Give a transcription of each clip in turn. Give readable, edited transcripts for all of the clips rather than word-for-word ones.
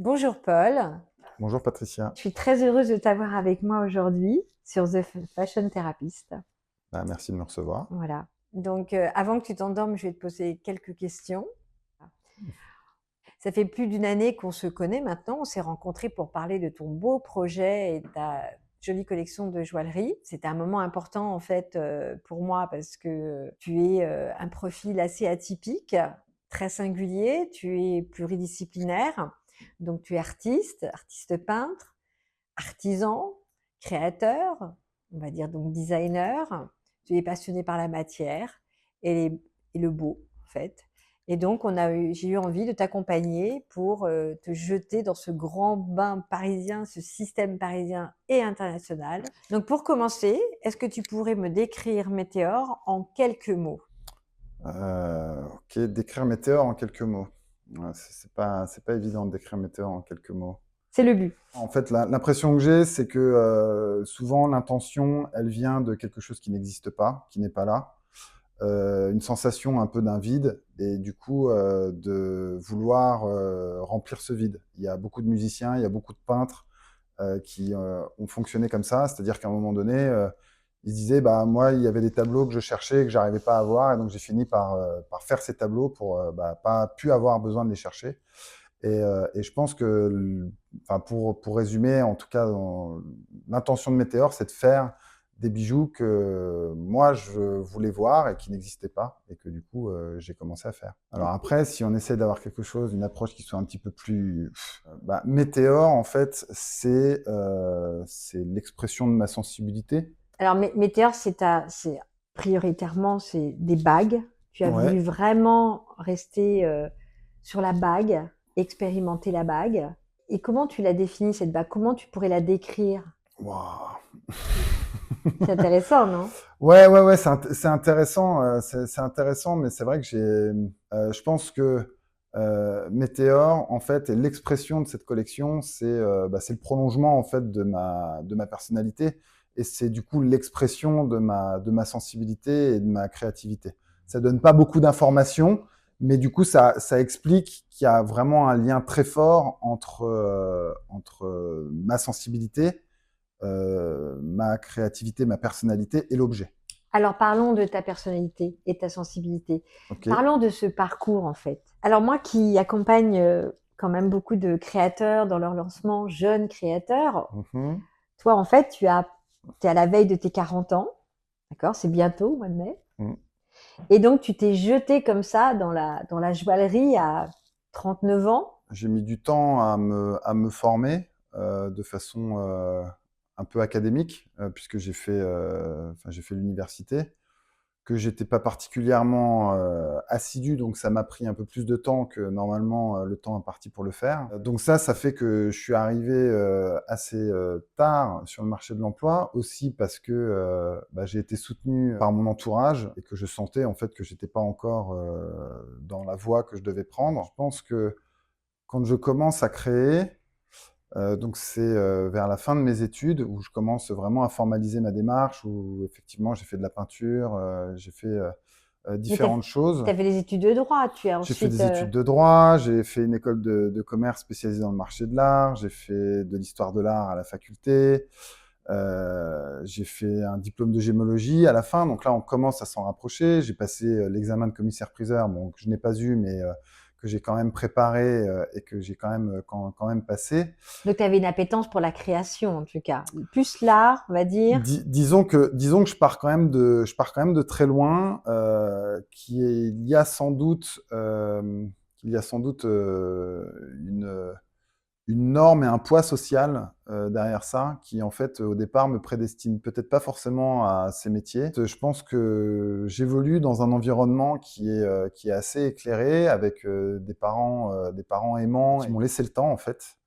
Bonjour Paul, Bonjour Patricia. je suis très heureuse de t'avoir avec moi aujourd'hui sur The Fashion Therapist. Bah, merci de me recevoir. Voilà. Donc, avant que tu t'endormes, je vais te poser quelques questions. Ça fait plus d'une année qu'on se connaît maintenant. On s'est rencontrés pour parler de ton beau projet et de ta jolie collection de joaillerie. C'était un moment important en fait pour moi parce que tu es un profil assez atypique, très singulier. Tu es pluridisciplinaire. Donc, tu es artiste, artiste peintre, artisan, créateur, on va dire donc designer. Tu es passionné par la matière et, et le beau, en fait. Et donc, j'ai eu envie de t'accompagner pour te jeter dans ce grand bain parisien, ce système parisien et international. Donc, pour commencer, est-ce que tu pourrais me décrire Météor en quelques mots? Ok, décrire Météor en quelques mots. Ouais, c'est pas évident de décrire Météor en quelques mots. C'est le but. En fait, l'impression que j'ai, c'est que souvent l'intention, elle vient de quelque chose qui n'existe pas, qui n'est pas là. Une sensation un peu d'un vide et du coup de vouloir remplir ce vide. Il y a beaucoup de musiciens, il y a beaucoup de peintres qui ont fonctionné comme ça, c'est-à-dire qu'à un moment donné, ils se disaient, bah, moi, il y avait des tableaux que je cherchais et que j'arrivais pas à avoir, et donc j'ai fini par faire ces tableaux pour bah, pas plus avoir besoin de les chercher. Et je pense que, enfin, pour résumer, en tout cas, l'intention de Météor, c'est de faire des bijoux que moi je voulais voir et qui n'existaient pas et que du coup j'ai commencé à faire. Alors après, si on essaie d'avoir quelque chose, une approche qui soit un petit peu plus, bah, Météor en fait, c'est l'expression de ma sensibilité. Alors, Météor, c'est prioritairement c'est des bagues. Tu as voulu Ouais. vraiment rester sur la bague, expérimenter la bague. Et comment tu la définis cette bague? Comment tu pourrais la décrire? Waouh. C'est intéressant, non? Ouais, ouais, ouais, c'est intéressant, c'est intéressant, mais c'est vrai que je pense que Météor, en fait, et l'expression de cette collection, bah, c'est le prolongement en fait de ma personnalité, et c'est du coup l'expression de ma sensibilité et de ma créativité. Ça donne pas beaucoup d'informations, mais du coup, ça explique qu'il y a vraiment un lien très fort entre ma sensibilité, ma créativité, ma personnalité et l'objet. Alors, parlons de ta personnalité et ta sensibilité. Ok. Parlons de ce parcours, en fait. Alors, moi qui accompagne quand même beaucoup de créateurs dans leur lancement, jeunes créateurs, Mhm. toi, en fait, tu es à la veille de tes 40 ans, d'accord? C'est bientôt, au mois de mai. Mm. Et donc, tu t'es jeté comme ça dans la joaillerie à 39 ans. J'ai mis du temps à me former de façon un peu académique, puisque j'ai fait l'université, que j'étais pas particulièrement assidu, donc ça m'a pris un peu plus de temps que normalement le temps imparti pour le faire. Donc ça fait que je suis arrivé assez tard sur le marché de l'emploi, aussi parce que bah, j'ai été soutenu par mon entourage et que je sentais en fait que j'étais pas encore dans la voie que je devais prendre. Je pense que quand je commence à créer, donc c'est vers la fin de mes études où je commence vraiment à formaliser ma démarche, où effectivement j'ai fait de la peinture, j'ai fait Mais tu différentes choses. as fait des études de droit. Tu as J'ai fait ensuite. des études de droit, j'ai fait une école de commerce spécialisée dans le marché de l'art, j'ai fait de l'histoire de l'art à la faculté, j'ai fait un diplôme de gémologie à la fin, donc là on commence à s'en rapprocher. J'ai passé l'examen de commissaire-priseur, bon, que je n'ai pas eu, mais que j'ai quand même préparé et que j'ai quand même passé. Donc, tu avais une appétence pour la création, en tout cas. Plus l'art, on va dire. Disons que je pars quand même de très loin, qu'il y a sans doute une norme et un poids social derrière ça qui en fait au départ me prédestine peut-être pas forcément à ces métiers. Je pense que j'évolue dans un environnement qui est assez éclairé avec des parents aimants qui m'ont laissé le temps en fait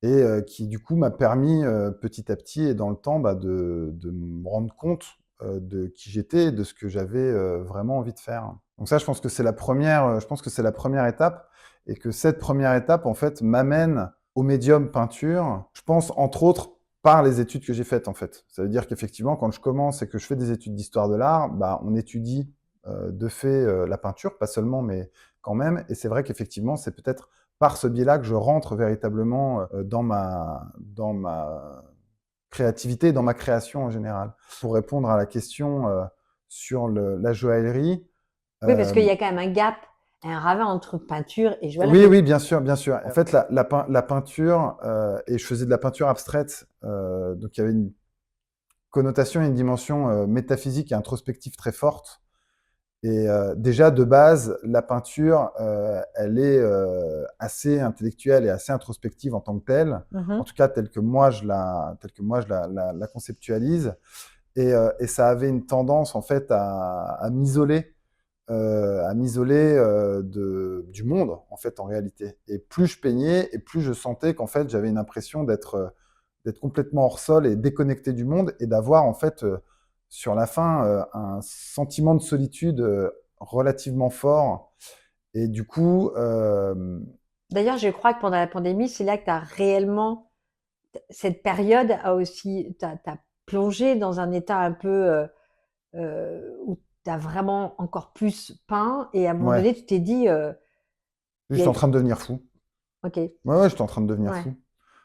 et qui du coup m'a permis petit à petit et dans le temps bah, de me rendre compte de qui j'étais et de ce que j'avais vraiment envie de faire. Donc ça, je pense que c'est la première étape et que cette première étape en fait m'amène au médium peinture. Je pense entre autres par les études que j'ai faites en fait. Ça veut dire qu'effectivement quand je commence et que je fais des études d'histoire de l'art, bah, on étudie de fait la peinture, pas seulement mais quand même. Et c'est vrai qu'effectivement c'est peut-être par ce biais-là que je rentre véritablement dans ma créativité, dans ma création en général. Pour répondre à la question sur la joaillerie, Oui, parce qu'il euh, y a quand même un gap, un ravin entre peinture et oui, joaillerie. oui, bien sûr, bien sûr. En fait, la peinture, et je faisais de la peinture abstraite, donc il y avait une connotation et une dimension métaphysique et introspective très forte. Et déjà, de base, la peinture, elle est assez intellectuelle et assez introspective en tant que telle, en tout cas telle que moi je la conceptualise. Et ça avait une tendance, en fait, à m'isoler du monde, en fait, en réalité. Et plus je peignais, et plus je sentais qu'en fait, j'avais une impression d'être complètement hors sol et déconnecté du monde, et d'avoir, en fait, sur la fin, un sentiment de solitude relativement fort. Et du coup, D'ailleurs, je crois que pendant la pandémie, c'est là que tu as réellement, cette période a aussi, t'as plongé dans un état un peu où tu as vraiment encore plus peint et à un moment ouais, donné, tu t'es dit, il y j'étais a... en train de devenir fou. Ok, Ouais, ouais, j'étais en train de devenir ouais. fou.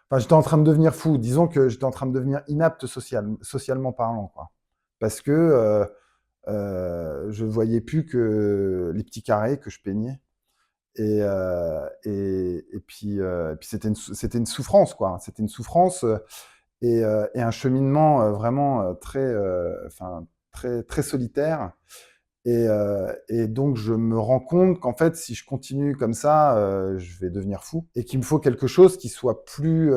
Enfin, j'étais en train de devenir fou. Disons que j'étais en train de devenir inapte socialement parlant, quoi. Parce que je voyais plus que les petits carrés que je peignais. Et puis c'était une souffrance, quoi. C'était une souffrance et un cheminement vraiment enfin, très solitaire. Et donc, je me rends compte qu'en fait, si je continue comme ça, je vais devenir fou. Et qu'il me faut quelque chose qui soit plus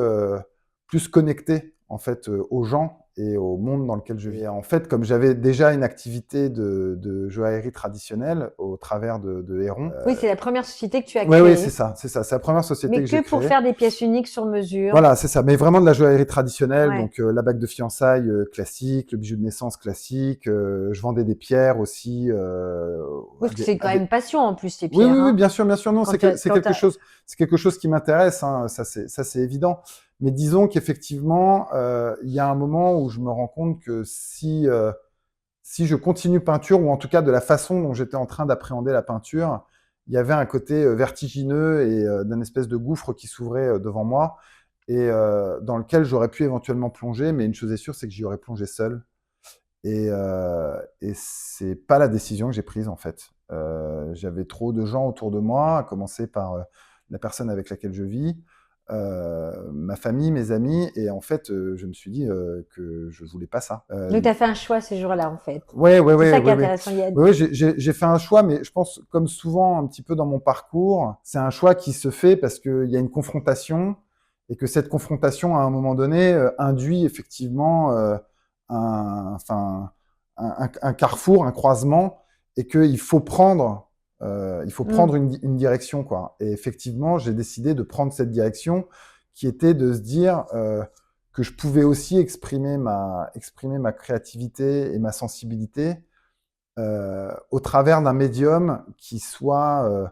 connecté, en fait, aux gens et au monde dans lequel je vis. Et en fait, comme j'avais déjà une activité de joaillerie traditionnelle au travers de Héron, Oui, c'est la première société que tu as oui, oui, créée, c'est ça. C'est la première société mais que j'ai que pour créée. faire des pièces uniques sur mesure. Voilà, c'est ça. Mais vraiment de la joaillerie traditionnelle, Ouais. donc la bague de fiançailles classique, le bijou de naissance classique. Je vendais des pierres aussi Oui, parce que c'est quand même une passion en plus, ces Oui, pierres, oui, oui, hein. bien sûr, bien sûr. Non, Quand tu as, quand t'as- c'est quelque chose qui m'intéresse. Hein, ça, c'est évident. Mais disons qu'effectivement, il y a un moment où je me rends compte que si je continue peinture, ou en tout cas de la façon dont j'étais en train d'appréhender la peinture, il y avait un côté vertigineux et d'un espèce de gouffre qui s'ouvrait devant moi et dans lequel j'aurais pu éventuellement plonger, mais une chose est sûre, c'est que j'y aurais plongé seul. Et c'est pas la décision que j'ai prise en fait. J'avais trop de gens autour de moi, à commencer par la personne avec laquelle je vis, ma famille, mes amis, et en fait, je me suis dit que je voulais pas ça. Donc, tu as fait un choix ces jours-là, en fait. Ouais, ouais, C'est ouais, ça qui est ouais, ouais. intéressant. Ouais, ouais, j'ai fait un choix, mais je pense, comme souvent un petit peu dans mon parcours, c'est un choix qui se fait parce qu'il y a une confrontation et que cette confrontation, à un moment donné, induit effectivement enfin, un carrefour, un croisement, et il faut Mm. prendre une direction, quoi. Et effectivement, j'ai décidé de prendre cette direction qui était de se dire que je pouvais aussi exprimer ma créativité et ma sensibilité au travers d'un médium qui soit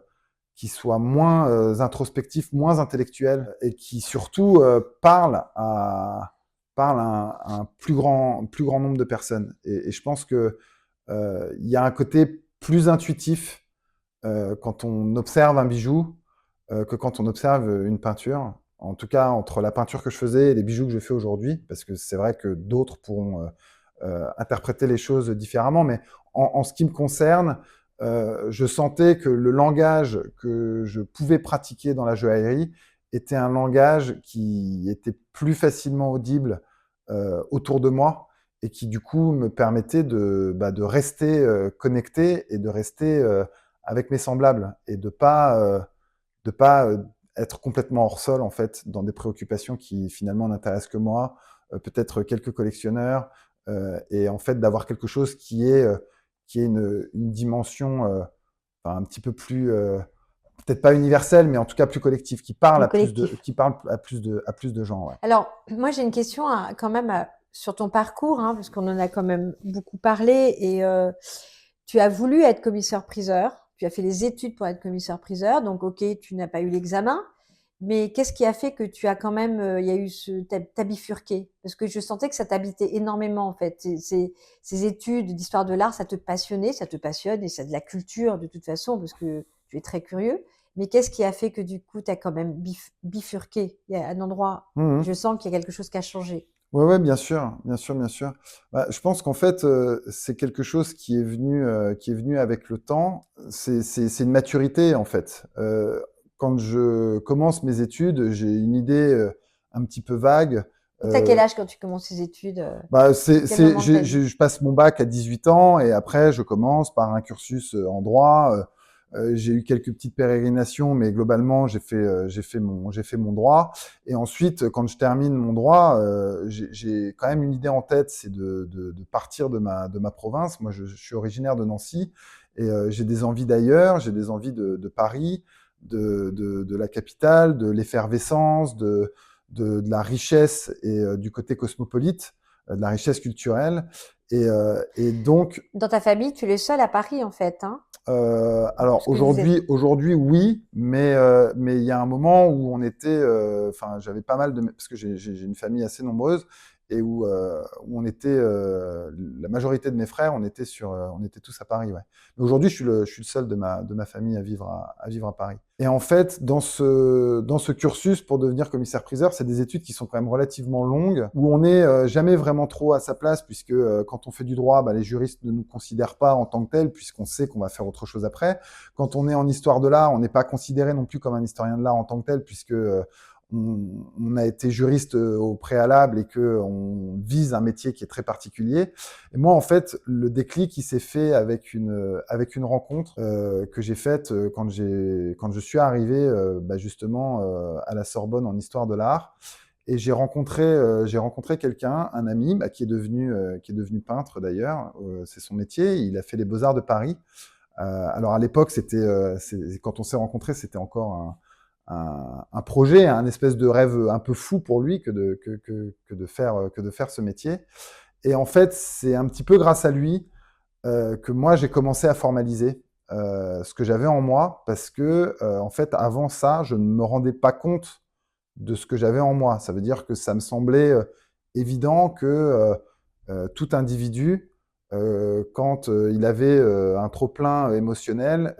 moins introspectif, moins intellectuel, et qui surtout parle à un plus grand nombre de personnes. Et je pense que il y a un côté plus intuitif quand on observe un bijou que quand on observe une peinture. En tout cas, entre la peinture que je faisais et les bijoux que je fais aujourd'hui, parce que c'est vrai que d'autres pourront interpréter les choses différemment, mais en ce qui me concerne, je sentais que le langage que je pouvais pratiquer dans la joaillerie était un langage qui était plus facilement audible autour de moi et qui du coup me permettait de rester connecté et de rester avec mes semblables et de pas être complètement hors sol en fait dans des préoccupations qui finalement n'intéressent que moi, peut-être quelques collectionneurs, et en fait d'avoir quelque chose qui est une dimension enfin, un petit peu plus peut-être pas universelle, mais en tout cas plus collective, Plus collectif. qui parle à plus de gens. Ouais. Alors, moi, j'ai une question quand même sur ton parcours, hein, parce qu'on en a quand même beaucoup parlé. Et tu as voulu être commissaire-priseur. Tu as fait les études pour être commissaire-priseur. Donc, OK, tu n'as pas eu l'examen. Mais qu'est-ce qui a fait que tu as quand même, il y a eu t'as bifurqué? Parce que je sentais que ça t'habitait énormément, en fait. Ces études d'histoire de l'art, ça te passionnait, ça te passionne et c'est de la culture de toute façon, parce que tu es très curieux. Mais qu'est-ce qui a fait que du coup, tu as quand même bifurqué? Il y a un endroit, Mhm. je sens qu'il y a quelque chose qui a changé. Ouais, ouais, bien sûr, bien sûr, bien sûr. Bah, je pense qu'en fait, c'est quelque chose qui est venu avec le temps. C'est une maturité, en fait. Quand je commence mes études, j'ai une idée un petit peu vague. Et t'as quel Euh, âge quand tu commences tes études? Bah, Quel moment de ta vie? je passe mon bac à 18 ans et après, je commence par un cursus en droit. J'ai eu quelques petites pérégrinations, mais globalement, j'ai fait mon droit. Et ensuite, quand je termine mon droit, j'ai quand même une idée en tête, c'est de partir de ma province. Moi, je suis originaire de Nancy et j'ai des envies d'ailleurs, j'ai des envies de Paris, de la capitale, de l'effervescence, de la richesse et du côté cosmopolite, de la richesse culturelle. Et donc, Dans ta famille, tu es le seul à Paris, en fait, hein? alors Parce que vous êtes. aujourd'hui, oui, mais il y a un moment où on était, enfin, j'avais pas mal de, parce que j'ai une famille assez nombreuse et où on était, la majorité de mes frères, on était tous à Paris, ouais. Mais aujourd'hui, je suis le seul de ma famille à vivre à Paris. Et en fait, dans ce cursus pour devenir commissaire-priseur, c'est des études qui sont quand même relativement longues, où on n'est jamais vraiment trop à sa place, puisque quand on fait du droit, bah, les juristes ne nous considèrent pas en tant que tels, puisqu'on sait qu'on va faire autre chose après. Quand on est en histoire de l'art, on n'est pas considéré non plus comme un historien de l'art en tant que tel, puisque on a été juriste au préalable et qu'on vise un métier qui est très particulier. Et moi, en fait, le déclic, il s'est fait avec une rencontre que j'ai faite quand je suis arrivé bah, justement à la Sorbonne en histoire de l'art. Et j'ai rencontré quelqu'un, un ami, bah, qui est devenu peintre d'ailleurs. C'est son métier. Il a fait les Beaux-Arts de Paris. Alors à l'époque, quand on s'est rencontrés, c'était encore un projet, un espèce de rêve un peu fou pour lui que de faire ce métier. Et en fait, c'est un petit peu grâce à lui que moi j'ai commencé à formaliser ce que j'avais en moi, parce que en fait, avant ça, je ne me rendais pas compte de ce que j'avais en moi. Ça veut dire que ça me semblait évident que tout individu, quand il avait un trop-plein émotionnel,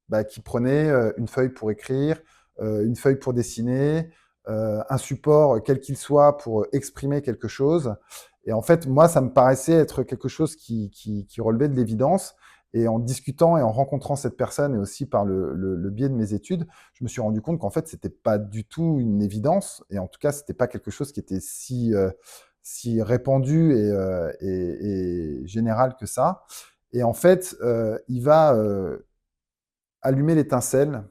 bah, qui prenait une feuille pour écrire, une feuille pour dessiner, un support, quel qu'il soit, pour exprimer quelque chose. Et en fait, moi, ça me paraissait être quelque chose qui relevait de l'évidence. Et en discutant et en rencontrant cette personne, et aussi par le biais de mes études, je me suis rendu compte qu'en fait, c'était pas du tout une évidence. Et en tout cas, c'était pas quelque chose qui était si répandu et général que ça. Et en fait, il va allumer l'étincelle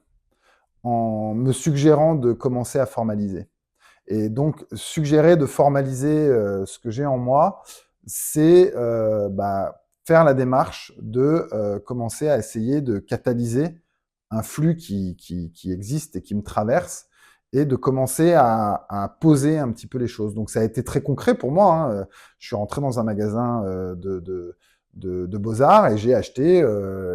en me suggérant de commencer à formaliser. Et donc, suggérer de formaliser ce que j'ai en moi, c'est bah, faire la démarche de commencer à essayer de catalyser un flux qui existe et qui me traverse, et de commencer à poser un petit peu les choses. Donc, ça a été très concret pour moi, hein. Je suis rentré dans un magasin de beaux-arts et j'ai acheté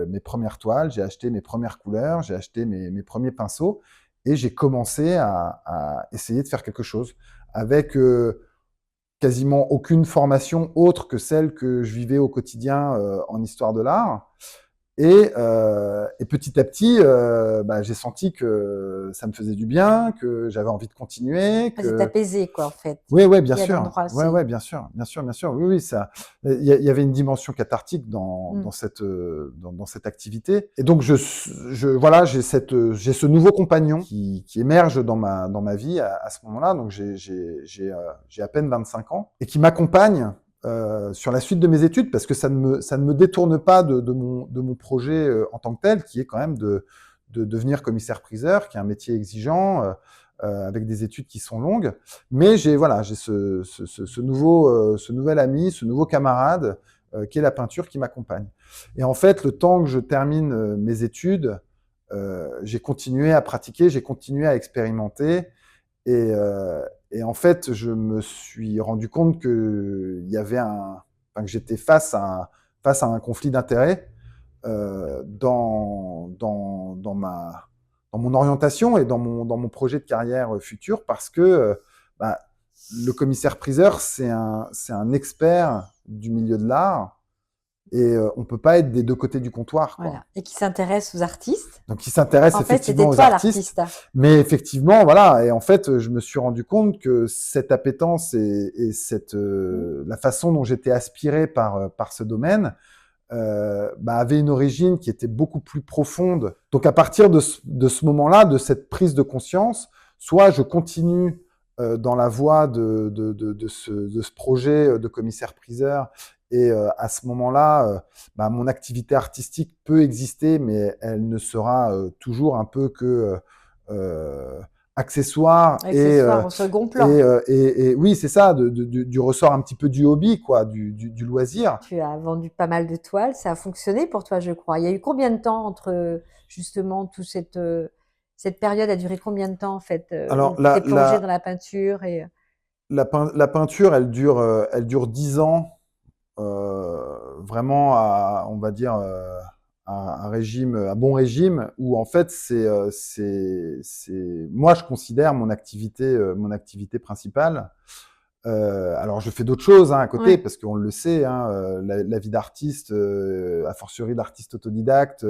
mes premières toiles, j'ai acheté mes premières couleurs, j'ai acheté mes premiers pinceaux, et j'ai commencé à essayer de faire quelque chose avec quasiment aucune formation autre que celle que je vivais au quotidien en histoire de l'art. Et petit à petit, bah, j'ai senti que ça me faisait du bien, que j'avais envie de continuer, Enfin, c'est que apaisé, quoi, en fait. oui, ouais, bien Il y a un sûr. endroit, Ouais, c'est. ouais, bien sûr, bien sûr, bien sûr. Oui, oui, ça. Il y avait une dimension cathartique Mm. dans cette activité. Et donc, voilà, j'ai ce nouveau compagnon qui émerge dans ma vie à ce moment-là. Donc, j'ai à peine 25 ans et qui m'accompagne sur la suite de mes études, parce que ça ne me détourne pas de mon projet en tant que tel, qui est quand même de devenir commissaire-priseur, qui est un métier exigeant. Avec des études qui sont longues, mais j'ai ce nouvel ami, ce nouveau camarade qui est la peinture, qui m'accompagne. Et en fait, le temps que je termine mes études, j'ai continué à pratiquer, j'ai continué à expérimenter, et en fait, je me suis rendu compte que j'étais face à un conflit d'intérêts dans mon orientation et dans mon projet de carrière futur, parce que bah, le commissaire-priseur, c'est un expert du milieu de l'art, Et on peut pas être des deux côtés du comptoir, quoi. Voilà. Et qui s'intéresse aux artistes. Donc, il s'intéresse En fait, effectivement c'était aux toi artistes. l'artiste. Mais effectivement, voilà. Et en fait, je me suis rendu compte que cette appétence et cette, la façon dont j'étais aspiré par ce domaine, avait une origine qui était beaucoup plus profonde. Donc à partir de ce moment-là, de cette prise de conscience, soit je continue dans la voie de ce projet de commissaire-priseur, et à ce moment-là, mon activité artistique peut exister, mais elle ne sera toujours un peu que accessoire Accessoire au second plan. et oui, c'est ça, du ressort un petit peu du hobby, quoi, du loisir. Tu as vendu pas mal de toiles, ça a fonctionné pour toi, je crois. Il y a eu combien de temps entre justement toute cette période a duré combien de temps en fait où Alors, tu t'es plongé dans la peinture et la peinture, elle dure 10 ans, vraiment on va dire, un régime, un bon régime, où en fait, moi, je considère mon activité principale. Alors, je fais d'autres choses à côté, ouais. parce qu'on le sait, la vie d'artiste, a fortiori d'artiste autodidacte,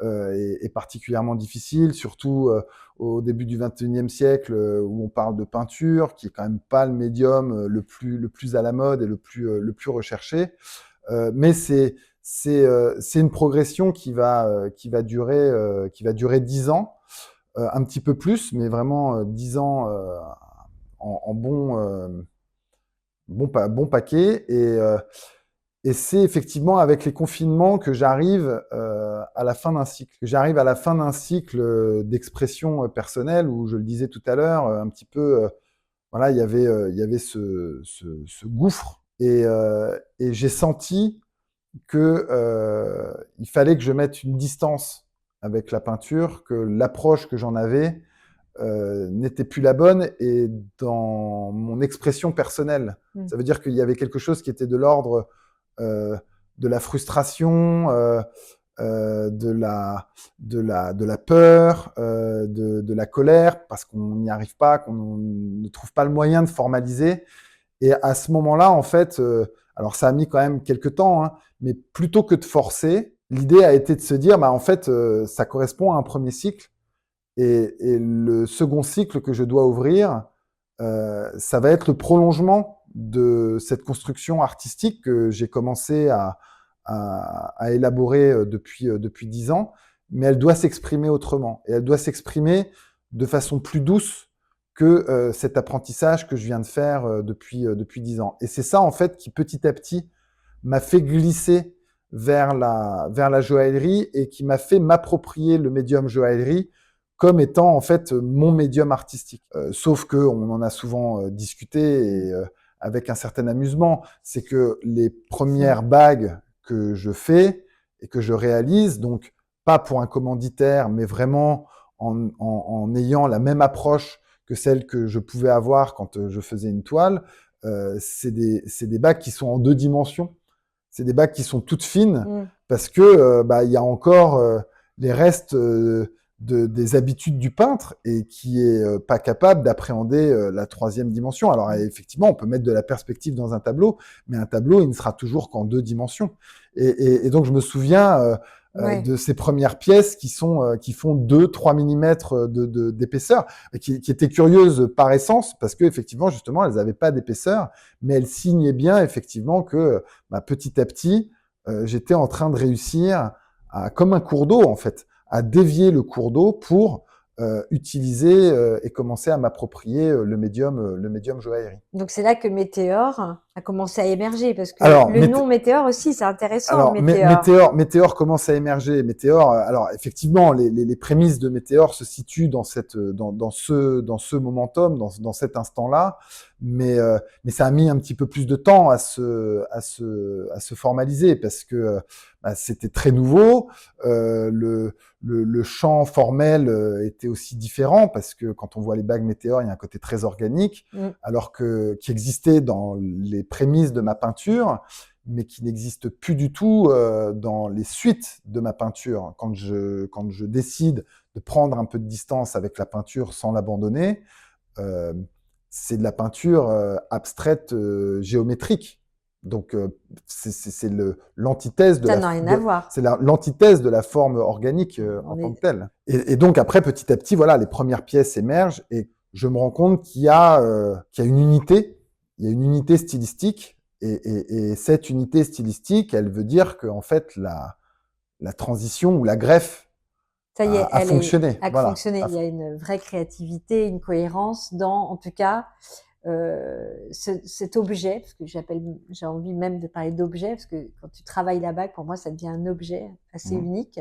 est particulièrement difficile, surtout au début du XXIe siècle, où on parle de peinture, qui est quand même pas le médium le plus à la mode et le plus recherché. Mais c'est une progression qui va durer 10 ans, un petit peu plus, mais vraiment 10 ans en bon paquet. Et c'est effectivement avec les confinements que j'arrive à la fin d'un cycle. Que j'arrive à la fin d'un cycle d'expression personnelle, où je le disais tout à l'heure, un petit peu, voilà, il y avait ce gouffre. Et j'ai senti que il fallait que je mette une distance avec la peinture, que l'approche que j'en avais n'était plus la bonne, et dans mon expression personnelle. Ça veut dire qu'il y avait quelque chose qui était de l'ordre euh, de la frustration, de la peur, de la colère, parce qu'on n'y arrive pas, qu'on ne trouve pas le moyen de formaliser. Et à ce moment-là, en fait, alors ça a mis quand même quelques temps, hein, mais plutôt que de forcer, l'idée a été de se dire, en fait, ça correspond à un premier cycle, et le second cycle que je dois ouvrir, ça va être le prolongement de cette construction artistique que j'ai commencé à élaborer depuis 10 ans, mais elle doit s'exprimer autrement. Et elle doit s'exprimer de façon plus douce que cet apprentissage que je viens de faire depuis 10 ans. Et c'est ça, en fait, qui petit à petit m'a fait glisser vers la joaillerie, et qui m'a fait m'approprier le médium joaillerie comme étant en fait mon médium artistique. Sauf que on en a souvent discuté, et avec un certain amusement, c'est que les premières bagues que je fais et que je réalise, donc pas pour un commanditaire, mais vraiment en ayant la même approche que celle que je pouvais avoir quand je faisais une toile, c'est des bagues qui sont en 2 dimensions. C'est des bagues qui sont toutes fines, parce que il y a encore les restes des habitudes du peintre, et qui est pas capable d'appréhender la 3e dimension. Alors effectivement, on peut mettre de la perspective dans un tableau, mais un tableau, il ne sera toujours qu'en 2 dimensions. Et donc je me souviens de ces premières pièces qui font 2-3 mm d'épaisseur, et qui étaient curieuses par essence, parce que effectivement, justement, elles n'avaient pas d'épaisseur, mais elles signaient bien effectivement que petit à petit, j'étais en train de réussir comme un cours d'eau, en fait, à dévier le cours d'eau pour utiliser et commencer à m'approprier le médium joaillerie. Donc c'est là que Météor a commencé à émerger, parce que Alors, le nom Météor aussi, c'est intéressant, Météor. Météor commence à émerger. Météor, alors effectivement, les prémices de Météor se situent dans ce momentum, dans cet instant-là, mais ça a mis un petit peu plus de temps à se formaliser, parce que c'était très nouveau. Le champ formel était aussi différent, parce que quand on voit les bagues Météor, il y a un côté très organique, alors qui existait dans les prémices de ma peinture, mais qui n'existe plus du tout dans les suites de ma peinture. Quand je décide de prendre un peu de distance avec la peinture sans l'abandonner, c'est de la peinture abstraite géométrique. Donc, c'est l'antithèse de Ça la, n'a rien à voir. c'est l'antithèse de la forme organique en tant que telle. Et donc après, petit à petit, voilà, les premières pièces émergent et je me rends compte qu'il y a une unité, il y a une unité stylistique et cette unité stylistique, elle veut dire que en fait la transition ou la greffe Ça y est, a fonctionné. a Voilà. fonctionné. Il y a une vraie créativité, une cohérence dans, en tout cas, cet objet, parce que j'ai envie même de parler d'objet, parce que quand tu travailles la bague, pour moi, ça devient un objet assez unique.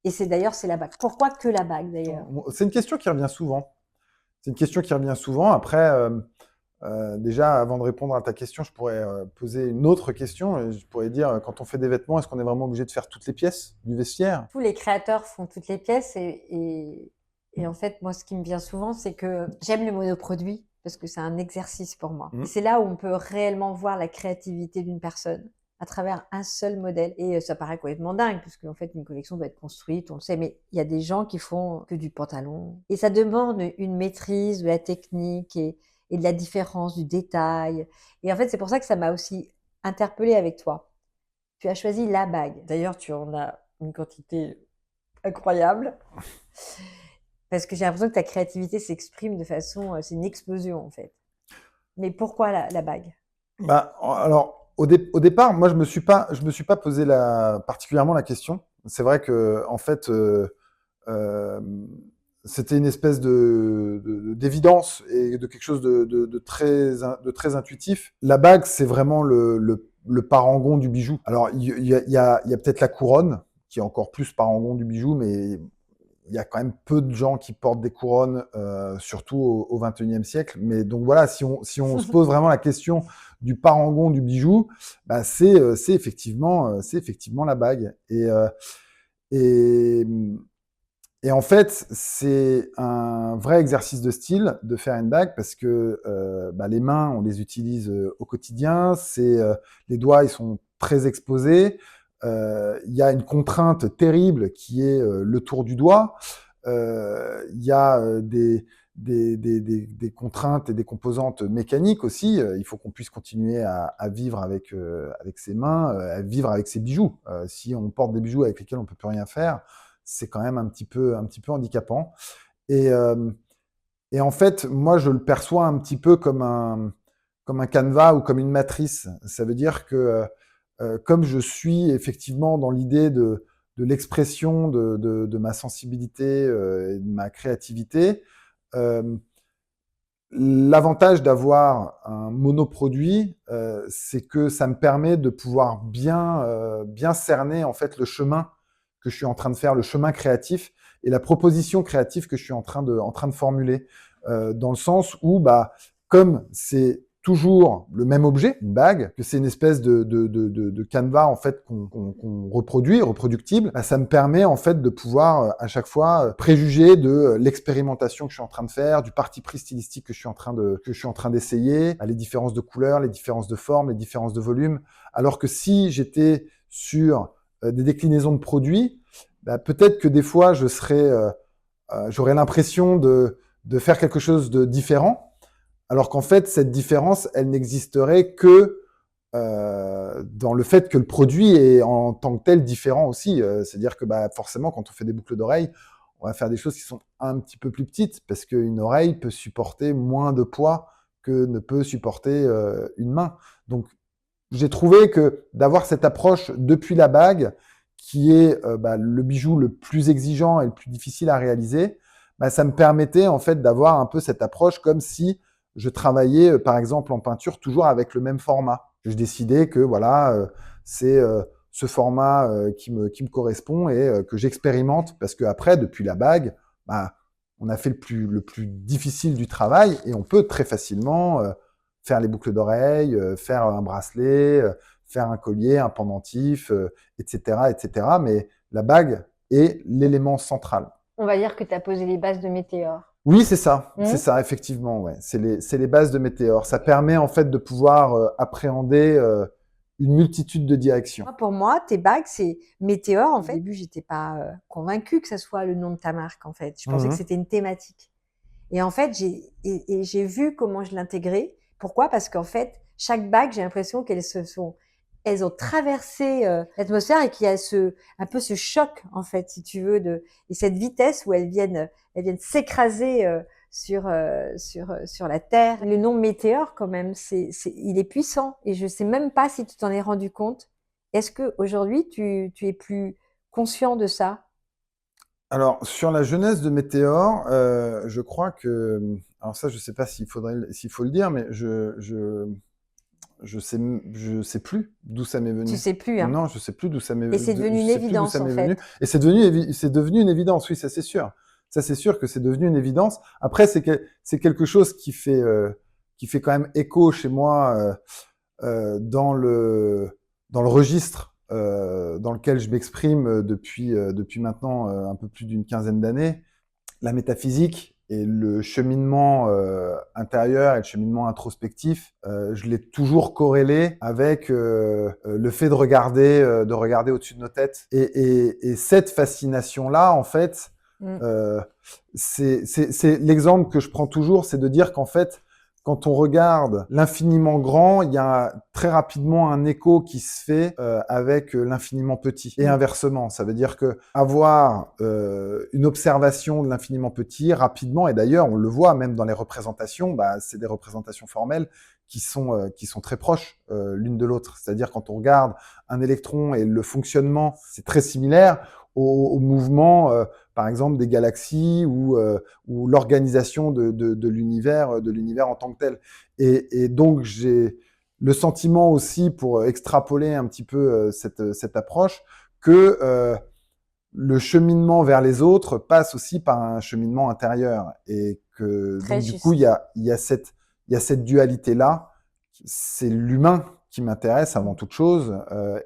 Et c'est la bague. Pourquoi que la bague, d'ailleurs? C'est une question qui revient souvent. C'est une question qui revient souvent. Après, déjà, avant de répondre à ta question, je pourrais poser une autre question. Et je pourrais dire, quand on fait des vêtements, est-ce qu'on est vraiment obligé de faire toutes les pièces du vestiaire? Tous les créateurs font toutes les pièces et en fait, moi, ce qui me vient souvent, c'est que j'aime le monoproduit parce que c'est un exercice pour moi. Et c'est là où on peut réellement voir la créativité d'une personne à travers un seul modèle. Et ça paraît complètement dingue, parce qu'en fait, une collection doit être construite, on le sait, mais il y a des gens qui font que du pantalon. Et ça demande une maîtrise de la technique et de la différence, du détail. Et en fait, c'est pour ça que ça m'a aussi interpellée avec toi. Tu as choisi la bague. D'ailleurs, tu en as une quantité incroyable. Parce que j'ai l'impression que ta créativité s'exprime de façon... c'est une explosion, en fait. Mais pourquoi la bague? Bah, alors, au départ, moi, je me suis pas posé particulièrement la question. C'est vrai que, en fait, euh, c'était une espèce d'évidence et de quelque chose de très intuitif. La bague, c'est vraiment le parangon du bijou. Alors, il y a peut-être la couronne, qui est encore plus parangon du bijou, mais il y a quand même peu de gens qui portent des couronnes, surtout au XXIe siècle. Mais donc voilà, si on se pose vraiment la question du parangon du bijou, bah c'est effectivement la bague. Et, et en fait, c'est un vrai exercice de style de faire une bague parce que bah, les mains, on les utilise au quotidien. Les doigts, ils sont très exposés. Il y a une contrainte terrible qui est le tour du doigt. Il y a des contraintes et des composantes mécaniques aussi. Il faut qu'on puisse continuer à vivre avec ses mains, à vivre avec ses bijoux. Si on porte des bijoux avec lesquels on peut plus rien faire, c'est quand même un petit peu handicapant. Et, euh, et en fait, moi, je le perçois un petit peu comme un canevas ou comme une matrice. Ça veut dire que comme je suis effectivement dans l'idée de l'expression de ma sensibilité et de ma créativité, euh, l'avantage d'avoir un monoproduit, c'est que ça me permet de pouvoir bien cerner en fait le chemin que je suis en train de faire, le chemin créatif et la proposition créative que je suis en train de formuler, dans le sens où, bah, comme c'est toujours le même objet, une bague, que c'est une espèce de canevas en fait qu'on reproduit, reproductible, bah, ça me permet en fait de pouvoir à chaque fois préjuger de l'expérimentation que je suis en train de faire, du parti pris stylistique que je suis en train d'essayer, les différences de couleurs, les différences de forme, les différences de volume. Alors que si j'étais sur des déclinaisons de produits, bah, peut-être que des fois j'aurais l'impression de faire quelque chose de différent, alors qu'en fait, cette différence, elle n'existerait que dans le fait que le produit est en tant que tel différent aussi. C'est-à-dire que bah, forcément, quand on fait des boucles d'oreilles, on va faire des choses qui sont un petit peu plus petites, parce qu'une oreille peut supporter moins de poids que ne peut supporter une main. Donc, j'ai trouvé que d'avoir cette approche depuis la bague, qui est bah, le bijou le plus exigeant et le plus difficile à réaliser, bah, ça me permettait en fait d'avoir un peu cette approche comme si je travaillais par exemple en peinture toujours avec le même format. Je décidais que voilà, c'est ce format qui me correspond et que j'expérimente parce que après, depuis la bague, bah, on a fait le plus difficile du travail et on peut très facilement faire les boucles d'oreilles, faire un bracelet, faire un collier, un pendentif, etc., etc. Mais la bague est l'élément central. On va dire que tu as posé les bases de Météor. Oui, c'est ça, effectivement, ouais. C'est les bases de Météor. Ça permet en fait de pouvoir appréhender une multitude de directions. Pour moi, tes bagues, c'est Météor. En fait, au début, j'étais pas convaincue que ça soit le nom de ta marque. En fait, je pensais que c'était une thématique. Et en fait, j'ai vu comment je l'intégrais. Pourquoi? Parce qu'en fait, chaque bague, j'ai l'impression elles ont traversé l'atmosphère et qu'il y a un peu ce choc, en fait, si tu veux, et cette vitesse où elles viennent s'écraser sur la Terre. Le nom météore, quand même, il est puissant et je sais même pas si tu t'en es rendu compte. Est-ce que aujourd'hui tu es plus conscient de ça? Alors, sur la jeunesse de Météor, je crois que, alors ça, je sais pas s'il faut le dire, mais je sais plus d'où ça m'est Tu venu. sais plus, hein? Non, je sais plus d'où ça m'est Et c'est devenu je une sais plus d'où ça évidence, en m'est venu. fait. Et c'est devenu une évidence, oui, ça c'est sûr. Ça c'est sûr que c'est devenu une évidence. Après, c'est quelque chose qui fait quand même écho chez moi dans le registre dans lequel je m'exprime depuis maintenant un peu plus d'une quinzaine d'années. La métaphysique et le cheminement intérieur et le cheminement introspectif, je l'ai toujours corrélé avec le fait de regarder au-dessus de nos têtes. Et cette fascination-là, en fait, euh, c'est l'exemple que je prends toujours, c'est de dire qu'en fait, quand on regarde l'infiniment grand, il y a très rapidement un écho qui se fait avec l'infiniment petit. Et inversement, ça veut dire que avoir une observation de l'infiniment petit rapidement, et d'ailleurs on le voit même dans les représentations, bah, c'est des représentations formelles qui sont très proches l'une de l'autre. C'est-à-dire quand on regarde un électron et le fonctionnement, c'est très similaire au mouvement, par exemple, des galaxies ou l'organisation de l'univers en tant que tel. Et donc, j'ai le sentiment aussi, pour extrapoler un petit peu cette approche, que le cheminement vers les autres passe aussi par un cheminement intérieur. Et que, Très donc, du coup, juste. il y a cette dualité-là. C'est l'humain qui m'intéresse avant toute chose,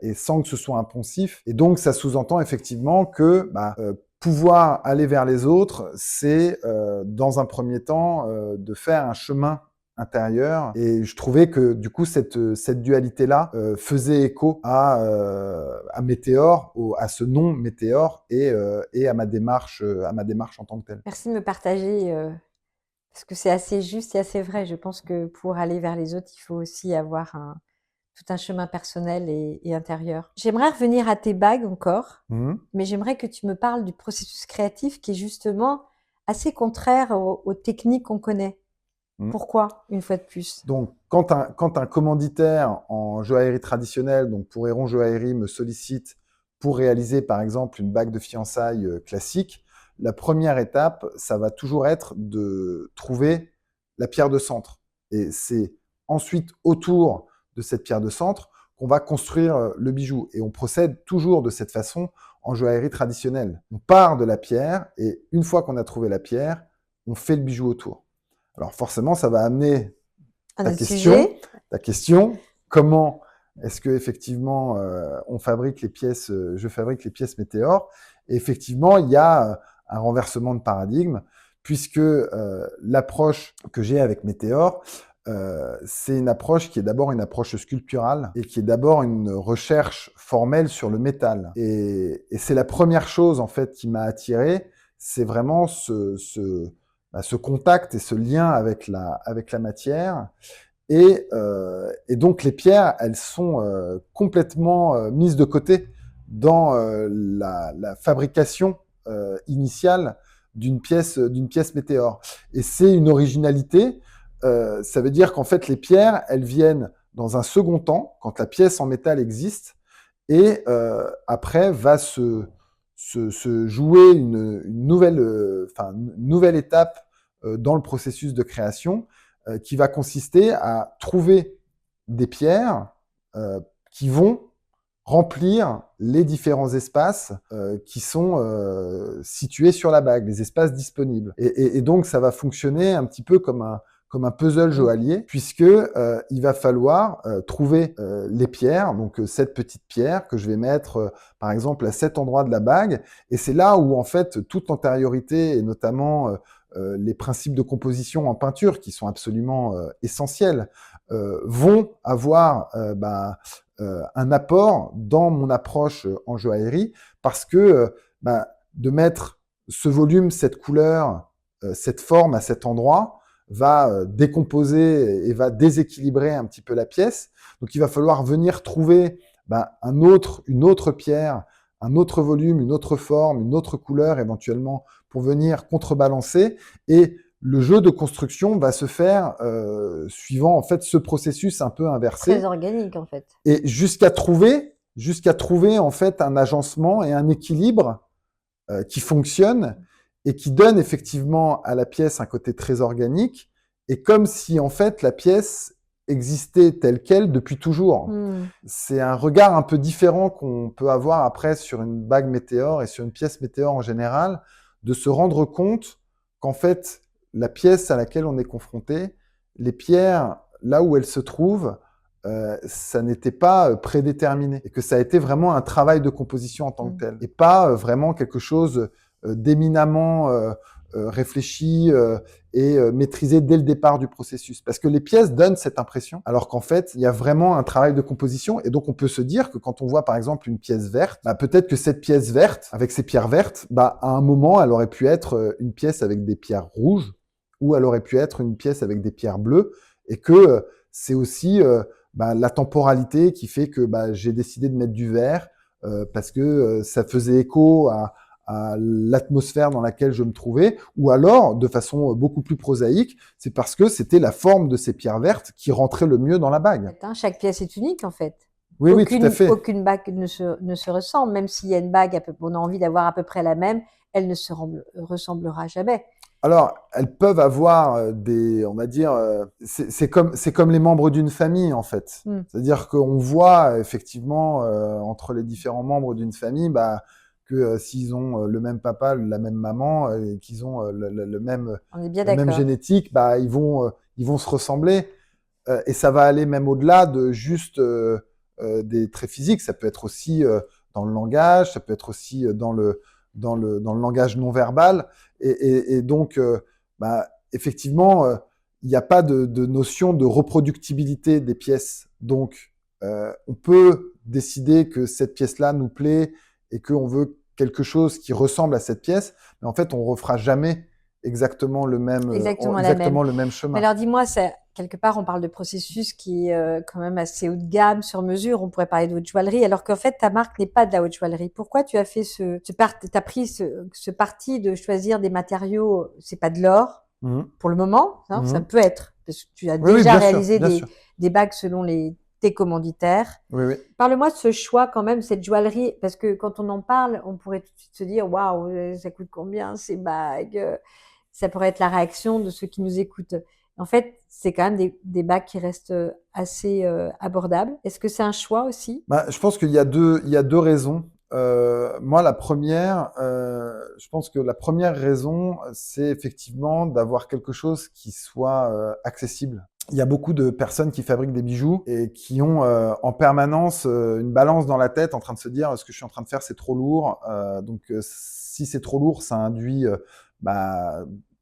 et sans que ce soit impulsif. Et donc, ça sous-entend effectivement que pouvoir aller vers les autres, c'est dans un premier temps de faire un chemin intérieur. Et je trouvais que du coup cette dualité-là faisait écho à Météor, à ce nom Météor et à ma démarche en tant que telle. Merci de me partager, parce que c'est assez juste et assez vrai. Je pense que pour aller vers les autres, il faut aussi avoir tout un chemin personnel et intérieur. J'aimerais revenir à tes bagues encore, mais j'aimerais que tu me parles du processus créatif qui est justement assez contraire aux techniques qu'on connaît. Pourquoi, une fois de plus? Donc, quand un commanditaire en joaillerie traditionnelle, donc pour Héron Joaillerie, me sollicite pour réaliser, par exemple, une bague de fiançailles classique, la première étape, ça va toujours être de trouver la pierre de centre. Et c'est ensuite autour de cette pierre de centre qu'on va construire le bijou. Et on procède toujours de cette façon en joaillerie traditionnelle. On part de la pierre et une fois qu'on a trouvé la pierre, on fait le bijou autour. Alors forcément, ça va amener ta question, comment est-ce que effectivement on fabrique les pièces, je fabrique les pièces Météor. Et effectivement, il y a un renversement de paradigme puisque l'approche que j'ai avec Météor, c'est une approche qui est d'abord une approche sculpturale et qui est d'abord une recherche formelle sur le métal. Et c'est la première chose en fait qui m'a attiré, c'est vraiment ce contact et ce lien avec la matière. Et donc les pierres, elles sont complètement mises de côté dans la fabrication initiale d'une pièce Météor. Et c'est une originalité. Ça veut dire qu'en fait, les pierres, elles viennent dans un second temps, quand la pièce en métal existe, et après va se jouer une nouvelle étape dans le processus de création qui va consister à trouver des pierres qui vont remplir les différents espaces qui sont situés sur la bague, les espaces disponibles. Et donc, ça va fonctionner un petit peu comme un puzzle joaillier, puisque il va falloir trouver les pierres, donc cette petite pierre que je vais mettre, par exemple, à cet endroit de la bague. Et c'est là où, en fait, toute antériorité, et notamment les principes de composition en peinture, qui sont absolument essentiels, vont avoir un apport dans mon approche en joaillerie, parce que de mettre ce volume, cette couleur, cette forme à cet endroit, va décomposer et va déséquilibrer un petit peu la pièce. Donc, il va falloir venir trouver une autre pierre, un autre volume, une autre forme, une autre couleur éventuellement pour venir contrebalancer. Et le jeu de construction va se faire suivant en fait ce processus un peu inversé. Très organique en fait. Et jusqu'à trouver en fait un agencement et un équilibre qui fonctionne et qui donne effectivement à la pièce un côté très organique et comme si en fait la pièce existait telle quelle depuis toujours. C'est un regard un peu différent qu'on peut avoir après sur une bague météore et sur une pièce météore en général, de se rendre compte qu'en fait la pièce à laquelle on est confronté, les pierres là où elles se trouvent, ça n'était pas prédéterminé et que ça a été vraiment un travail de composition en tant que tel et pas vraiment quelque chose d'éminemment réfléchi et maîtrisé dès le départ du processus. Parce que les pièces donnent cette impression, alors qu'en fait, il y a vraiment un travail de composition et donc on peut se dire que quand on voit par exemple une pièce verte, peut-être que cette pièce verte, avec ces pierres vertes, à un moment, elle aurait pu être une pièce avec des pierres rouges ou elle aurait pu être une pièce avec des pierres bleues et que c'est aussi la temporalité qui fait que j'ai décidé de mettre du vert parce que ça faisait écho à l'atmosphère dans laquelle je me trouvais, ou alors, de façon beaucoup plus prosaïque, c'est parce que c'était la forme de ces pierres vertes qui rentrait le mieux dans la bague. Chaque pièce est unique en fait. Oui, oui, tout à fait. Aucune bague ne se ressemble, même s'il y a une bague, on a envie d'avoir à peu près la même, elle ne se ressemblera jamais. Alors, elles peuvent avoir on va dire, c'est comme les membres d'une famille en fait. C'est-à-dire qu'on voit effectivement entre les différents membres d'une famille, que s'ils ont le même papa, la même maman, et qu'ils ont le même génétique, ils vont se ressembler. Et ça va aller même au-delà de juste des traits physiques. Ça peut être aussi dans le langage, ça peut être aussi dans le langage non verbal. Et donc, effectivement, il n'y a pas de notion de reproductibilité des pièces. Donc, on peut décider que cette pièce-là nous plaît et qu'on veut quelque chose qui ressemble à cette pièce, mais en fait, on ne refera jamais exactement le même chemin. Mais alors, dis-moi, quelque part, on parle de processus qui est quand même assez haut de gamme, sur mesure. On pourrait parler de haute joaillerie, alors qu'en fait, ta marque n'est pas de la haute joaillerie. Pourquoi tu as fait t'as pris ce parti de choisir des matériaux, c'est pas de l'or, pour le moment, hein, ça peut être, parce que tu as déjà réalisé des bagues selon tes commanditaires. Oui. Parle-moi de ce choix quand même, cette joaillerie, parce que quand on en parle, on pourrait tout de suite se dire, waouh, ça coûte combien ces bagues? Ça pourrait être la réaction de ceux qui nous écoutent. En fait, c'est quand même des bagues qui restent assez abordables. Est-ce que c'est un choix aussi? Je pense qu'il y a deux raisons. Moi, je pense que la première raison, c'est effectivement d'avoir quelque chose qui soit accessible. Il y a beaucoup de personnes qui fabriquent des bijoux et qui ont en permanence une balance dans la tête en train de se dire ce que je suis en train de faire, c'est trop lourd. Donc, si c'est trop lourd, ça induit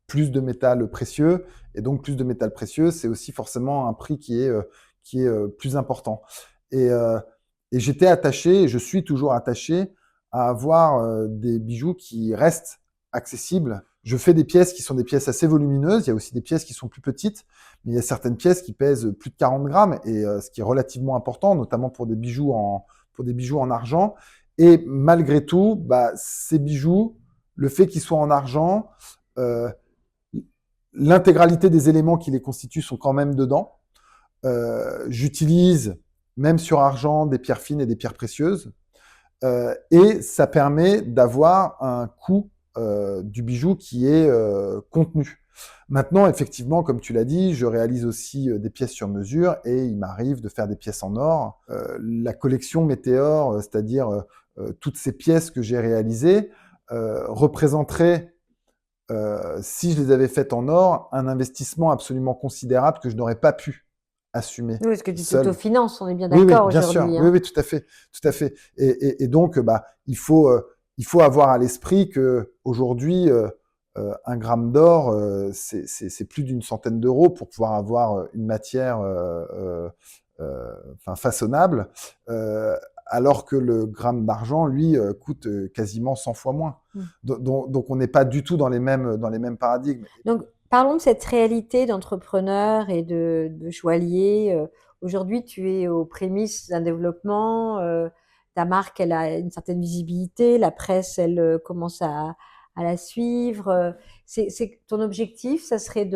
plus de métal précieux. Et donc, plus de métal précieux, c'est aussi forcément un prix qui est plus important. Et j'étais attaché, et je suis toujours attaché à avoir des bijoux qui restent accessibles. Je fais des pièces qui sont des pièces assez volumineuses. Il y a aussi des pièces qui sont plus petites, mais il y a certaines pièces qui pèsent plus de 40 grammes, et ce qui est relativement important, notamment pour des bijoux en argent. Et malgré tout, ces bijoux, le fait qu'ils soient en argent, l'intégralité des éléments qui les constituent sont quand même dedans. J'utilise, même sur argent, des pierres fines et des pierres précieuses. Et ça permet d'avoir un coût du bijou qui est contenu. Maintenant, effectivement, comme tu l'as dit, je réalise aussi des pièces sur mesure et il m'arrive de faire des pièces en or. La collection Météore, c'est-à-dire toutes ces pièces que j'ai réalisées, représenteraient, si je les avais faites en or, un investissement absolument considérable que je n'aurais pas pu assumer. Oui, parce que tu t'autofinances, on est bien d'accord aujourd'hui. Oui, tout à fait. Et donc, il faut avoir à l'esprit que aujourd'hui, un gramme d'or, c'est plus d'une centaine d'euros pour pouvoir avoir une matière façonnable, alors que le gramme d'argent, lui, coûte quasiment 100 fois moins. Donc, on n'est pas du tout dans les mêmes paradigmes. Donc, Parlons de cette réalité d'entrepreneur et de joaillier. Aujourd'hui, tu es aux prémices d'un développement. Ta marque, elle a une certaine visibilité. La presse, elle commence à la suivre. Ton objectif, ça serait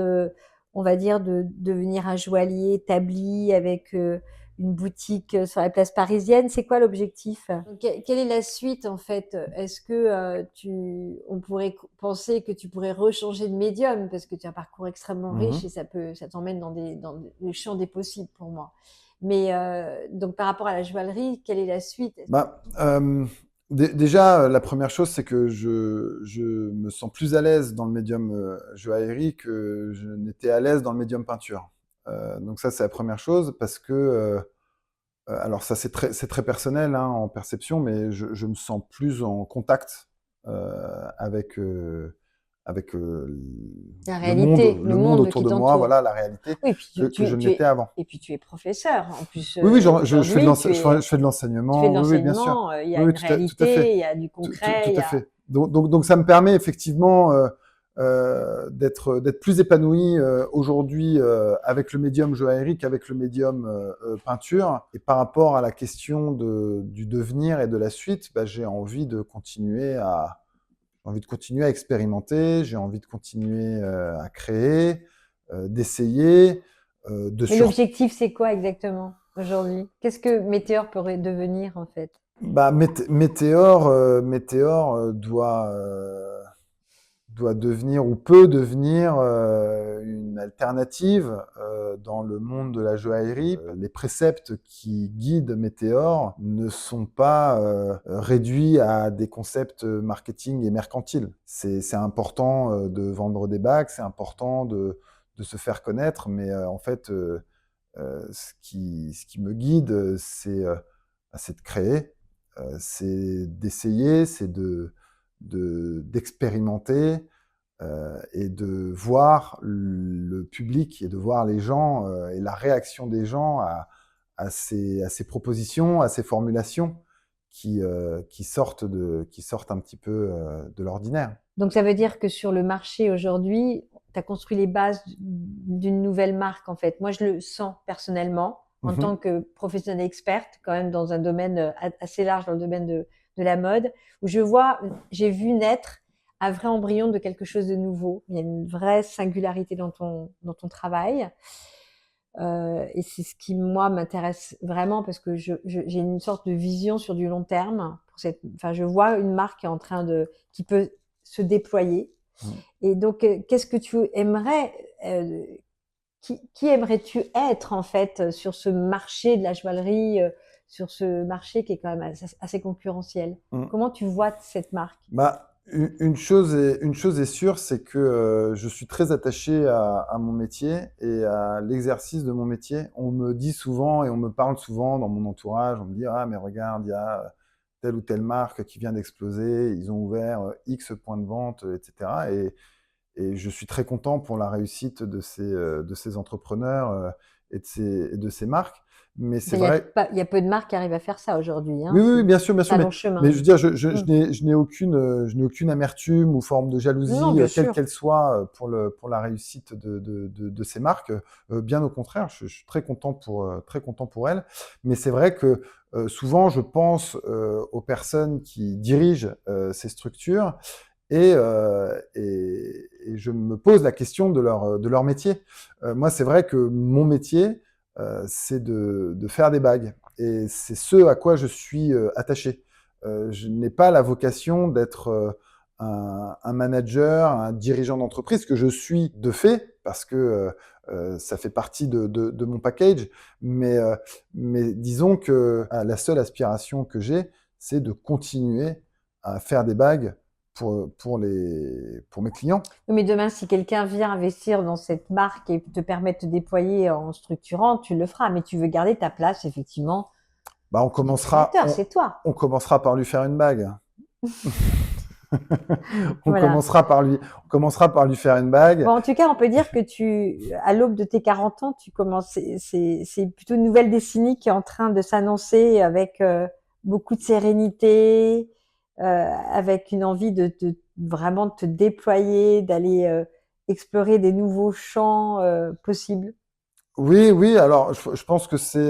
on va dire, de devenir un joaillier établi avec une boutique sur la place parisienne. C'est quoi l'objectif? Quelle est la suite en fait? Est-ce que on pourrait penser que tu pourrais rechanger de médium parce que tu as un parcours extrêmement riche et ça t'emmène dans les champs des possibles pour moi. Mais donc par rapport à la joaillerie, quelle est la suite? Bah, déjà, la première chose, c'est que je me sens plus à l'aise dans le médium joaillerie que je n'étais à l'aise dans le médium peinture. Donc ça, c'est la première chose, parce que, alors ça, c'est très personnel hein, en perception, mais je me sens plus en contact avec, La réalité, le le monde monde autour qui de moi, t'entoure. voilà, la réalité, Oui, puis que je ne l'étais avant. et puis tu es professeur. En plus, Oui, oui, je fais de aujourd'hui, je fais de tu fais de l'enseignement, oui, oui, bien sûr. l'enseignement, il y a Oui, oui, une tout à fait. réalité, il y a du concret, Tout il y à a... fait. Donc, ça me permet effectivement d'être plus épanoui aujourd'hui avec le médium joaillerie qu'avec le médium peinture. Et par rapport à la question du devenir et de la suite, bah, j'ai envie de continuer à expérimenter, j'ai envie de continuer à créer, d'essayer, Mais l'objectif, c'est quoi exactement aujourd'hui? Qu'est-ce que Météor pourrait devenir en fait? Bah, Météor, doit devenir ou peut devenir une alternative dans le monde de la joaillerie. Les préceptes qui guident Météor ne sont pas réduits à des concepts marketing et mercantiles. C'est important de vendre des bagues, c'est important de se faire connaître, mais en fait, ce qui me guide, c'est de créer, c'est d'essayer, c'est d'expérimenter et de voir le public et de voir les gens et la réaction des gens à ces propositions, à ces formulations qui sortent un petit peu de l'ordinaire. Donc ça veut dire que sur le marché aujourd'hui, tu as construit les bases d'une nouvelle marque en fait. Moi, je le sens personnellement en tant que professionnelle experte, quand même dans un domaine assez large, dans le domaine de la mode, où j'ai vu naître un vrai embryon de quelque chose de nouveau. Il y a une vraie singularité dans ton travail. Et c'est ce qui, moi, m'intéresse vraiment parce que j'ai une sorte de vision sur du long terme. Enfin, je vois une marque qui est en train qui peut se déployer. Et donc, qu'est-ce que tu aimerais, qui aimerais-tu être en fait sur ce marché de la joaillerie, sur ce marché qui est quand même assez concurrentiel? Comment tu vois cette marque? Bah, une chose est sûre, c'est que je suis très attaché à mon métier et à l'exercice de mon métier. On me dit souvent et on me parle souvent dans mon entourage, on me dit ah mais regarde, il y a telle ou telle marque qui vient d'exploser, ils ont ouvert X points de vente, etc. Et je suis très content pour la réussite de ces entrepreneurs et de ces marques. Mais c'est vrai. Il y a peu de marques qui arrivent à faire ça aujourd'hui. Hein. Oui, oui, oui, bien sûr, C'est un long mais chemin. je veux dire, je n'ai je n'ai aucune amertume ou forme de Non, jalousie, bien quelle sûr. qu'elle soit, pour la réussite de ces marques. Bien au contraire, je suis très content pour elles. Mais c'est vrai que souvent, je pense aux personnes qui dirigent ces structures et je me pose la question de leur métier. Moi, c'est vrai que mon métier, c'est de faire des bagues. Et c'est ce à quoi je suis attaché. Je n'ai pas la vocation d'être un manager, un dirigeant d'entreprise, que je suis de fait, parce que ça fait partie de mon package. Mais disons que la seule aspiration que j'ai, c'est de continuer à faire des bagues pour mes clients. Oui, mais demain, si quelqu'un vient investir dans cette marque et te permet de te déployer en structurant, tu le feras. Mais tu veux garder ta place, effectivement. Bah, Le créateur, c'est toi. on commencera par lui faire une bague. Voilà. On commencera par lui faire une bague. Bon, en tout cas, on peut dire que à l'aube de tes 40 ans, tu commences, c'est plutôt une nouvelle décennie qui est en train de s'annoncer avec beaucoup de sérénité, avec une envie vraiment de te déployer, d'aller explorer des nouveaux champs possibles? Oui, oui. Alors, je pense que c'est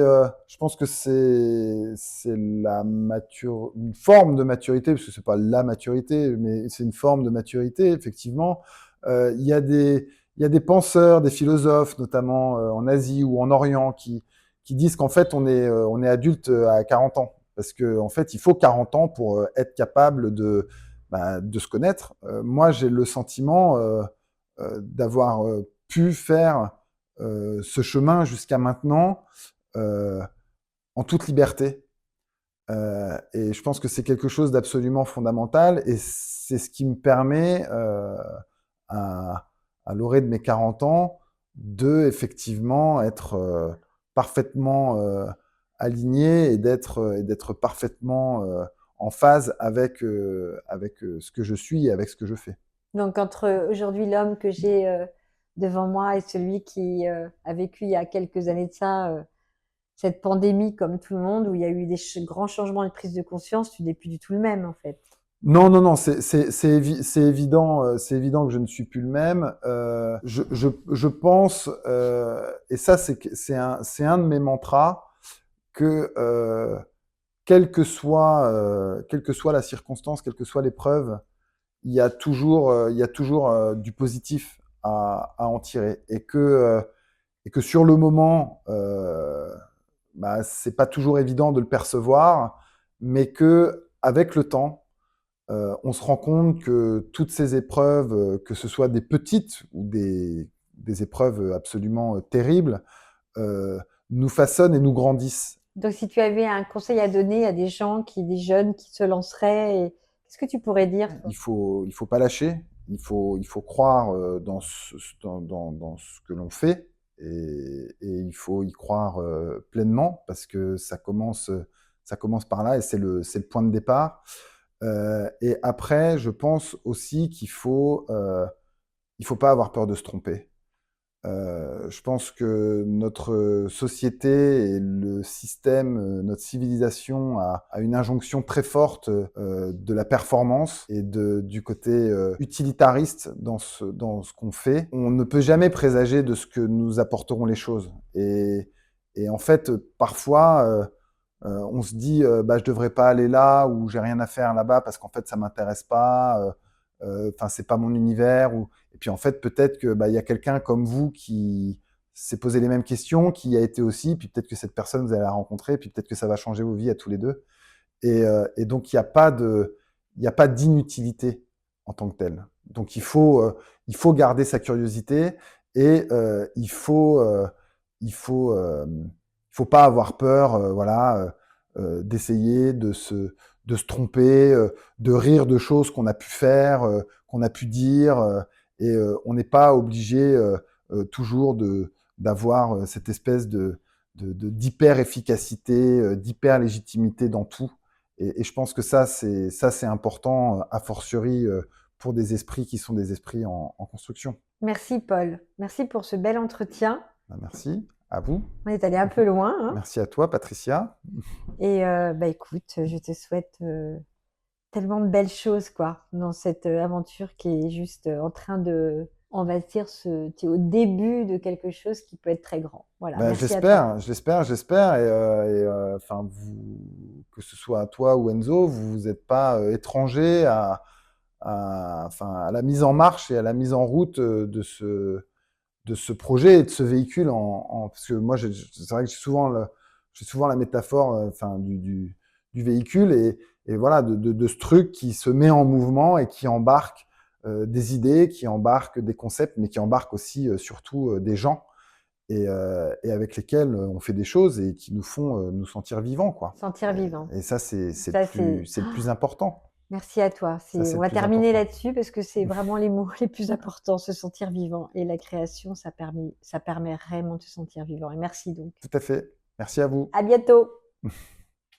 une forme de maturité, parce que c'est pas la maturité, mais c'est une forme de maturité, effectivement. Il y a des penseurs, des philosophes, notamment en Asie ou en Orient, qui disent qu'en fait, on est adulte à 40 ans. Parce que, en fait, il faut 40 ans pour être capable de se connaître. Moi, j'ai le sentiment d'avoir pu faire ce chemin jusqu'à maintenant euh, en toute liberté. Et je pense que c'est quelque chose d'absolument fondamental et c'est ce qui me permet à, à l'orée de mes 40 ans de effectivement être parfaitement aligné et d'être parfaitement en phase avec ce que je suis et avec ce que je fais. Donc, entre aujourd'hui l'homme que j'ai devant moi et celui qui a vécu il y a quelques années de ça, cette pandémie comme tout le monde, où il y a eu des grands changements de prise de conscience, tu n'es plus du tout le même en fait. Non, non, non, c'est évident que je ne suis plus le même. Je pense, et ça c'est un de mes mantras, que quelle que soit la circonstance, quelle que soit l'épreuve, il y a toujours du positif à en tirer, et que sur le moment, c'est pas toujours évident de le percevoir, mais que avec le temps on se rend compte que toutes ces épreuves, que ce soit des petites ou des épreuves absolument terribles, euh, nous façonnent et nous grandissent. Donc, si tu avais un conseil à donner à des jeunes qui se lanceraient, qu'est-ce que tu pourrais dire, toi? Il faut pas lâcher, il faut croire dans ce que l'on fait, et il faut y croire pleinement, parce que ça commence par là et c'est le point de départ. Et après, je pense aussi qu'il faut pas avoir peur de se tromper. Je pense que notre société et le système, notre civilisation a une injonction très forte de la performance et du côté utilitariste dans ce qu'on fait. On ne peut jamais présager de ce que nous apporteront les choses. Et en fait, parfois, on se dit, je devrais pas aller là, ou j'ai rien à faire là-bas parce qu'en fait ça m'intéresse pas. Enfin, c'est pas mon univers. Et puis en fait, peut-être que il y a quelqu'un comme vous qui s'est posé les mêmes questions, qui a été aussi. Puis peut-être que cette personne vous allez la rencontrer. Puis peut-être que ça va changer vos vies à tous les deux. Et donc il y a pas d'inutilité en tant que telle. Donc il faut garder sa curiosité, et il faut pas avoir peur, voilà, d'essayer de se tromper, de rire de choses qu'on a pu faire, qu'on a pu dire, et on n'est pas obligé toujours d'avoir cette espèce d'hyper efficacité, d'hyper légitimité dans tout. Et je pense que ça c'est important, a fortiori pour des esprits qui sont des esprits en construction. Merci, Paul. Merci pour ce bel entretien. Merci à vous. On est allé un peu loin, hein. Merci à toi, Patricia. Et écoute, je te souhaite tellement de belles choses, quoi, dans cette aventure qui est juste en train de, on va dire, tu es au début de quelque chose qui peut être très grand. Voilà, merci à toi. J'espère. Enfin, que ce soit à toi ou Enzo, vous n'êtes pas étranger enfin, à la mise en marche et à la mise en route de ce projet et de ce véhicule. Parce que moi, c'est vrai que j'ai souvent la métaphore enfin, du véhicule, et voilà, de ce truc qui se met en mouvement et qui embarque des idées, qui embarque des concepts, mais qui embarque aussi surtout des gens, et avec lesquels on fait des choses et qui nous font nous sentir vivants, quoi. Sentir vivant. Et ça, c'est Ça, c'est. le plus important. Merci à toi. Ça, c'est On le va plus terminer important. là-dessus parce que c'est vraiment les mots les plus importants, se sentir vivant. Et la création, ça permet vraiment de se sentir vivant. Et merci donc. Tout à fait. Merci à vous. À bientôt.